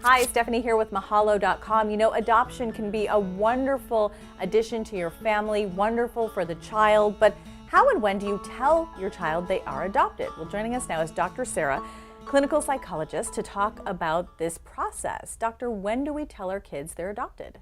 Hi, Stephanie here with Mahalo.com. You know, adoption can be a wonderful addition to your family, wonderful for the child, but how and when do you tell your child they are adopted? Well, joining us now is Dr. Sarah, clinical psychologist, to talk about this process. Doctor, when do we tell our kids they're adopted?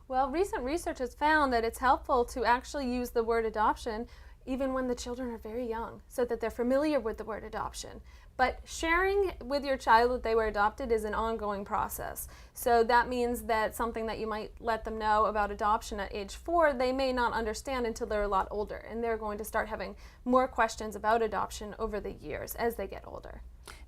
Well, recent research has found that it's helpful to actually use the word adoption even when the children are very young, so that they're familiar with the word adoption. But sharing with your child that they were adopted is an ongoing process. So that means that something that you might let them know about adoption at age 4, they may not understand until they're a lot older, and they're going to start having more questions about adoption over the years as they get older.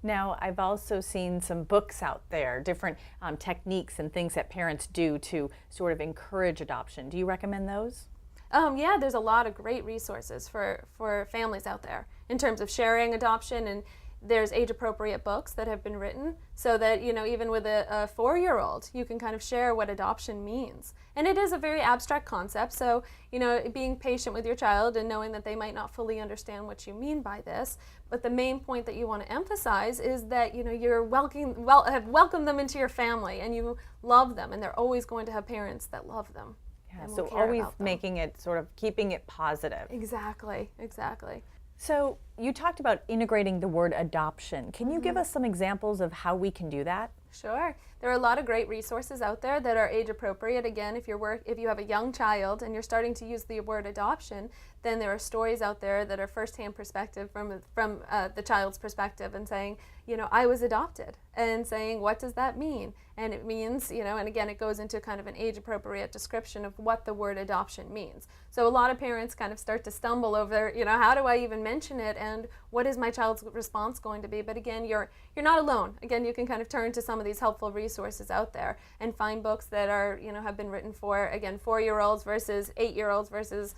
Now, I've also seen some books out there, different techniques and things that parents do to sort of encourage adoption. Do you recommend those? Yeah, there's a lot of great resources for families out there in terms of sharing adoption, and there's age-appropriate books that have been written so that, you know, even with a 4-year-old, you can kind of share what adoption means. And it is a very abstract concept, so, you know, being patient with your child and knowing that they might not fully understand what you mean by this. But the main point that you want to emphasize is that, you know, you're have welcomed them into your family and you love them, and they're always going to have parents that love them. Yeah, so always making it sort of keeping it positive. Exactly, exactly. So you talked about integrating the word adoption. Can you give us some examples of how we can do that? Sure. There are a lot of great resources out there that are age appropriate. Again, if you have a young child and you're starting to use the word adoption, then there are stories out there that are firsthand perspective from the child's perspective, and saying, you know, I was adopted, and saying, what does that mean? And it means, you know, and again, it goes into kind of an age appropriate description of what the word adoption means. So a lot of parents kind of start to stumble over, you know, how do I even mention it, and what is my child's response going to be? But again, you're not alone. Again, you can kind of turn to some of these helpful resources out there and find books that are, you know, have been written for, again, 4-year-olds versus 8-year-olds versus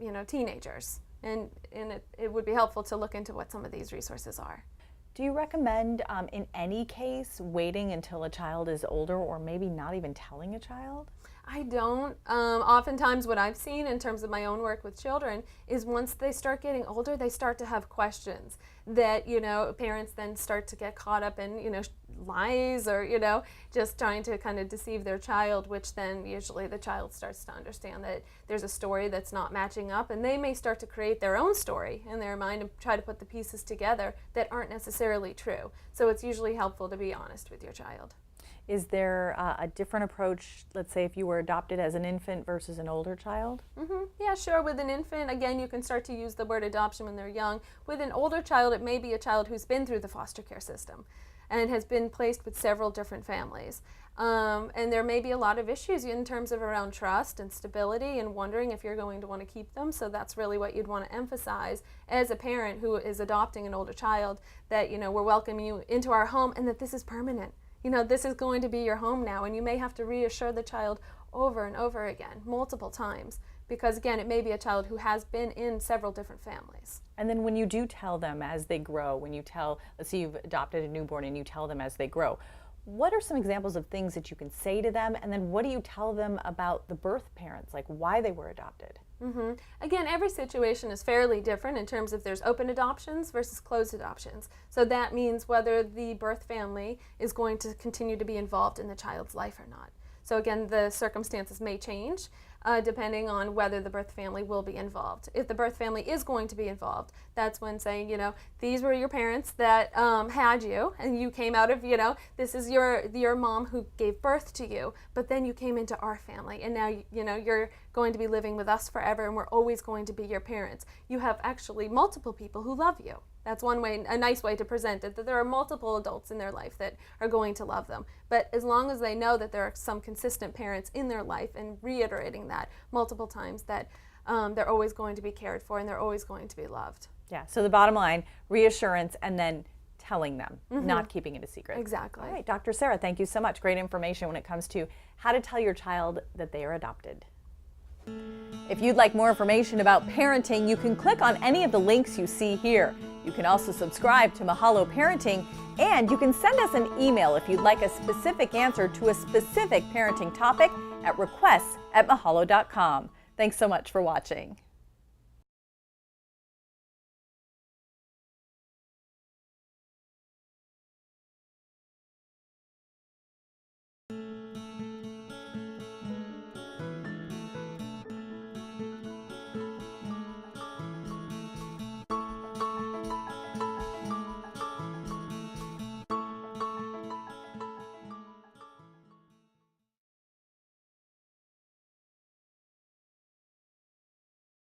you know, teenagers. And it would be helpful to look into what some of these resources are. Do you recommend, in any case, waiting until a child is older, or maybe not even telling a child? I don't. Oftentimes what I've seen in terms of my own work with children is once they start getting older, they start to have questions that, you know, parents then start to get caught up in, you know, lies, or, you know, just trying to kind of deceive their child, which then usually the child starts to understand that there's a story that's not matching up, and they may start to create their own story in their mind and try to put the pieces together that aren't necessarily true. So it's usually helpful to be honest with your child. Is there a different approach, let's say if you were adopted as an infant versus an older child? Yeah, sure. With an infant, again, you can start to use the word adoption when they're young. With an older child, it may be a child who's been through the foster care system and has been placed with several different families. And there may be a lot of issues in terms of around trust and stability and wondering if you're going to want to keep them. So that's really what you'd want to emphasize as a parent who is adopting an older child, that, you know, we're welcoming you into our home and that this is permanent. You know, this is going to be your home now, and you may have to reassure the child over and over again, multiple times, because again, it may be a child who has been in several different families. And then when you do tell them as they grow, when you tell, let's say you've adopted a newborn and you tell them as they grow, what are some examples of things that you can say to them, and then what do you tell them about the birth parents, like why they were adopted? Again, every situation is fairly different in terms of there's open adoptions versus closed adoptions. So that means whether the birth family is going to continue to be involved in the child's life or not. So again, the circumstances may change depending on whether the birth family will be involved. If the birth family is going to be involved, that's when saying, you know, these were your parents that had you, and you came out of, you know, this is your mom who gave birth to you, but then you came into our family, and now, you know, you're going to be living with us forever, and we're always going to be your parents. You have actually multiple people who love you. That's one way, a nice way to present it, that there are multiple adults in their life that are going to love them. But as long as they know that there are some consistent parents in their life, and reiterating that multiple times, that they're always going to be cared for and they're always going to be loved. Yeah, so the bottom line, reassurance, and then telling them, not keeping it a secret. Exactly. All right, Dr. Sarah, thank you so much. Great information when it comes to how to tell your child that they are adopted. If you'd like more information about parenting, you can click on any of the links you see here. You can also subscribe to Mahalo Parenting, and you can send us an email if you'd like a specific answer to a specific parenting topic at requests@mahalo.com. Thanks so much for watching.